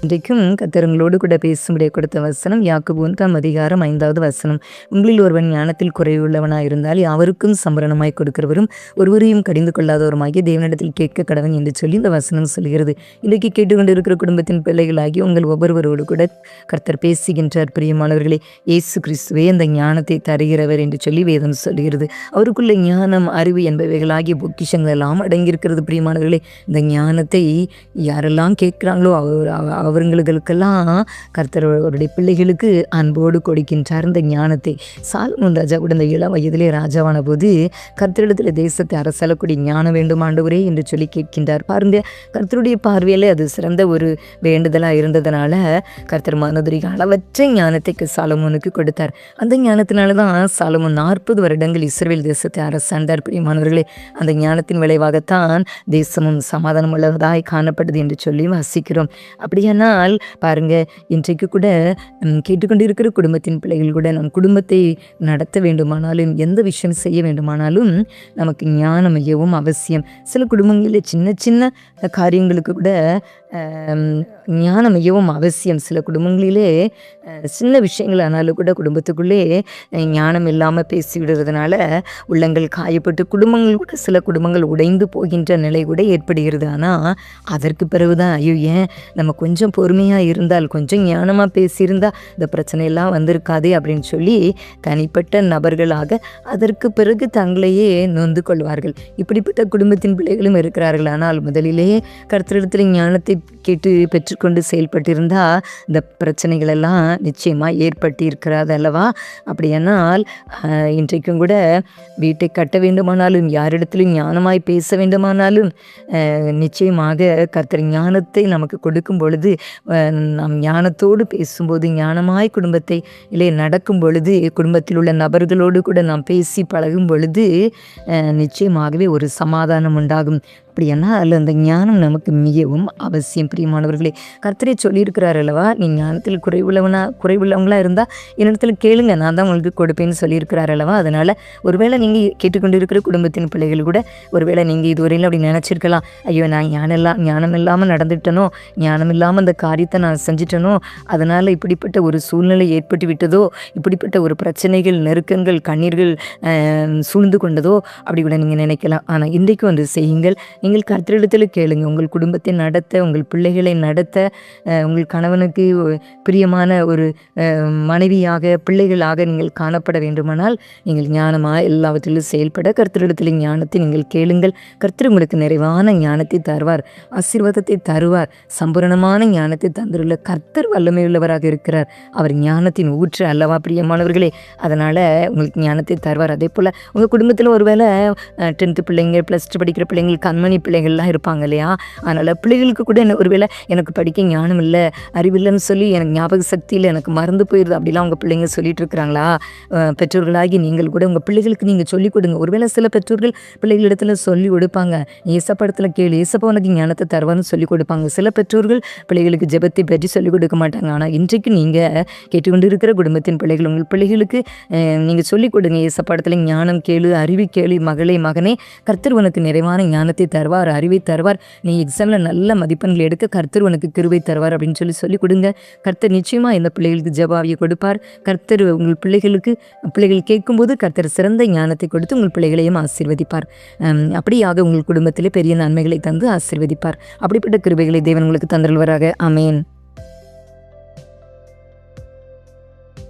இன்றைக்கும் கர்த்தர் உங்களோடு கூட பேசும்படியாக கொடுத்த வசனம் யாக்கோபு 1:5 வசனம். உங்களில் ஒருவன் ஞானத்தில் குறைவுள்ளவனாய் இருந்தால் அவருக்கும் சம்பரணமாய் கொடுக்கிறவரும் ஒருவரையும் கடிந்து கொள்ளாதவருமாகிய தேவனிடத்தில் கேட்க கடவன் என்று சொல்லி இந்த வசனம் சொல்கிறது. இன்றைக்கு கேட்டுக்கொண்டிருக்கிற குடும்பத்தின் பிள்ளைகளாகி உங்கள் ஒவ்வொருவரோடு கூட கர்த்தர் பேசுகின்றார். பிரியமானவர்களே, இயேசு கிறிஸ்துவே அந்த ஞானத்தை தருகிறவர் என்று சொல்லி வேதம் சொல்கிறது. அவருக்குள்ள ஞானம், அறிவு என்பவைகளாகிய பொக்கிஷங்கள் எல்லாம் அடங்கியிருக்கிறது. பிரியமானவர்களே, இந்த ஞானத்தை யாரெல்லாம் கேட்குறாங்களோ அவர்களுக்கெல்லாம் கர்த்தர் அவருடைய பிள்ளைகளுக்கு அன்போடு கொடுக்கின்றார் இந்த ஞானத்தை. சாலமோன் ராஜா கூட இந்த இளம் வயதிலே ராஜாவான போது கர்த்தரிடத்தில் தேசத்தை அரசாளக்கூடிய ஞானம் வேண்டும் ஆண்டவரே என்று சொல்லி கேட்கின்றார். பாருங்க, கர்த்தருடைய பார்வையில் அது சிறந்த ஒரு வேண்டுதலாக இருந்ததுனால கர்த்தர் மனதுரிக அளவற்ற ஞானத்தை சாலமோனுக்கு கொடுத்தார். அந்த ஞானத்தினால தான் சாலமோன் 40 வருடங்கள் இஸ்ரவேல் தேசத்தை அரசாண்டார். பிரியமானவர்களே, அந்த ஞானத்தின் விளைவாகத்தான் தேசமும் சமாதானம் உள்ளதாய் காணப்பட்டது என்று சொல்லி வாசிக்கிறோம். அப்படியானால் பாருங்க, இன்றைக்கு கூட கேட்டுக்கொண்டிருக்கிற குடும்பத்தின் பிள்ளைகள் கூட நம் குடும்பத்தை நடத்த வேண்டுமானாலும், எந்த விஷயம் செய்ய வேண்டுமானாலும் நமக்கு ஞானம் மிகவும் அவசியம். சில குடும்பங்களில் சின்ன சின்ன காரியங்களுக்கு கூட ஞானம் மிகவும் அவசியம். சில குடும்பங்களிலே சின்ன விஷயங்கள் ஆனாலும் கூட குடும்பத்துக்குள்ளே ஞானம் இல்லாமல் பேசிவிடுறதுனால உள்ளங்கள் காயப்பட்டு குடும்பங்கள் கூட சில குடும்பங்கள் உடைந்து போகின்ற நிலை கூட ஏற்படுகிறது. ஆனால் அதற்கு பிறகுதான் ஐயோ, ஏன் நம்ம கொஞ்சம் பொறுமையாக இருந்தால், கொஞ்சம் ஞானமாக பேசியிருந்தால் இந்த பிரச்சனையெல்லாம் வந்திருக்காதே அப்படின்னு சொல்லி தனிப்பட்ட நபர்களாக அதற்கு பிறகு தங்களையே நொந்து கொள்வார்கள். இப்படிப்பட்ட குடும்பத்தின் பிள்ளைகளும் இருக்கிறார்கள். ஆனால் முதலிலேயே கர்த்தரிடத்தில் ஞானத்தை கேட்டு பெற்றுக்கொண்டு செயல்பட்டிருந்தால் இந்த பிரச்சனைகள் எல்லாம் நிச்சயமாக ஏற்பட்டு இருக்கிறது அல்லவா? அப்படியானால் இன்றைக்கும் கூட வீட்டை கட்ட வேண்டுமானாலும், யாரிடத்திலும் ஞானமாய் பேச வேண்டுமானாலும் நிச்சயமாக கர்த்தர் ஞானத்தை நமக்கு கொடுக்கும் பொழுது, நாம் ஞானத்தோடு பேசும்போது, ஞானமாய் குடும்பத்தை நடக்கும் பொழுது, குடும்பத்தில் உள்ள நபர்களோடு கூட நாம் பேசி பழகும் பொழுது நிச்சயமாகவே ஒரு சமாதானம் உண்டாகும். அப்படின்னா அதில் அந்த ஞானம் நமக்கு மிகவும் அவசியம். பிரியமானவர்களே, கர்த்தரே சொல்லியிருக்கிறார் அல்லவா, நீ ஞானத்தில் குறைவுள்ளவங்களாக இருந்தால் என்னிடத்தில் கேளுங்க, நான் தான் உங்களுக்கு கொடுப்பேன்னு சொல்லியிருக்கிறார் அல்லவா. அதனால் ஒருவேளை நீங்கள் கேட்டுக்கொண்டிருக்கிற குடும்பத்தின் பிள்ளைகள் கூட ஒருவேளை நீங்கள் இதுவரையில் அப்படி நினச்சிருக்கலாம், ஐயோ நான் ஞானம் இல்லாமல் நடந்துட்டனோ, ஞானம் இல்லாமல் அந்த காரியத்தை நான் செஞ்சிட்டனோ, அதனால் இப்படிப்பட்ட ஒரு சூழ்நிலை ஏற்பட்டு விட்டதோ, இப்படிப்பட்ட ஒரு பிரச்சனைகள், நெருக்கங்கள், கண்ணீர்கள் சூழ்ந்து கொண்டதோ அப்படி கூட நீங்கள் நினைக்கலாம். ஆனால் இன்றைக்கு வந்து செய்யுங்கள். நீங்கள் கர்த்தரிடத்தில் கேளுங்க. உங்கள் குடும்பத்தை நடத்த, உங்கள் பிள்ளைகளை நடத்த, உங்கள் கணவனுக்கு பிரியமான ஒரு மனைவியாக, பிள்ளைகளாக நீங்கள் காணப்பட வேண்டுமானால் நீங்கள் ஞானமாக எல்லாவற்றிலும் செயல்பட கர்த்தரிடத்தில் ஞானத்தை நீங்கள் கேளுங்கள். கர்த்தர் உங்களுக்கு நிறைவான ஞானத்தை தருவார், ஆசீர்வாதத்தை தருவார். சம்பூரணமான ஞானத்தை தந்துள்ள கர்த்தர் வல்லமையுள்ளவராக இருக்கிறார். அவர் ஞானத்தின் ஊற்று அல்லவா பிரியமானவர்களே. அதனால் உங்களுக்கு ஞானத்தை தருவார். அதே போல் உங்கள் குடும்பத்தில் ஒருவேளை 10th பிள்ளைங்க, +2 படிக்கிற பிள்ளைங்கள், கண்மணி பிள்ளைகள்லாம் இருப்பாங்க இல்லையா. அதனால் பிள்ளைகளுக்கு கூட ஒருவேளை எனக்கு படிக்க ஞானம் இல்லை, அறிவில்லைன்னு சொல்லி எனக்கு ஞாபக சக்தியில் எனக்கு மறந்து போயிடுது அப்படிலாம் உங்கள் பிள்ளைங்க சொல்லிட்டு இருக்கிறாங்களா? பெற்றோர்களாகி நீங்கள் கூட உங்கள் பிள்ளைகளுக்கு நீங்கள் சொல்லிக் கொடுங்க. ஒருவேளை சில பெற்றோர்கள் பிள்ளைகளிடத்தில் சொல்லி கொடுப்பாங்க, ஏசப்படத்தில் கேளு, ஏசப்பா உனக்கு ஞானத்தை தருவான்னு சொல்லி கொடுப்பாங்க. சில பெற்றோர்கள் பிள்ளைகளுக்கு ஜெபத்தை பற்றி சொல்லிக் கொடுக்க மாட்டாங்க. ஆனால் இன்றைக்கு நீங்கள் கேட்டுக்கொண்டு இருக்கிற குடும்பத்தின் பிள்ளைகள், உங்கள் பிள்ளைகளுக்கு நீங்கள் சொல்லிக் கொடுங்க, ஏசப்படத்தில் ஞானம் கேளு, அறிவு கேளு, மகளே மகனே, கர்த்தர் உனக்கு நிறைவான ஞானத்தை தருவார், அறிவை தருவார். நீ எக்ஸாமில் நல்ல மதிப்பெண்கள் எடுக்க கர்த்தர் உனக்கு கிருபை தருவார் அப்படின்னு சொல்லி கொடுங்க. கர்த்தர் நிச்சயமாக இந்த பிள்ளைகளுக்கு ஜெபாவியை கொடுப்பார். கர்த்தர் உங்கள் பிள்ளைகள் கேட்கும்போது கர்த்தர் சிறந்த ஞானத்தை கொடுத்து உங்கள் பிள்ளைகளையும் ஆசீர்வதிப்பார். அப்படியாக உங்கள் குடும்பத்திலே பெரிய நன்மைகளை தந்து ஆசீர்வதிப்பார். அப்படிப்பட்ட கிருபைகளை தேவன் உங்களுக்கு தந்தருள்வராக. ஆமென்.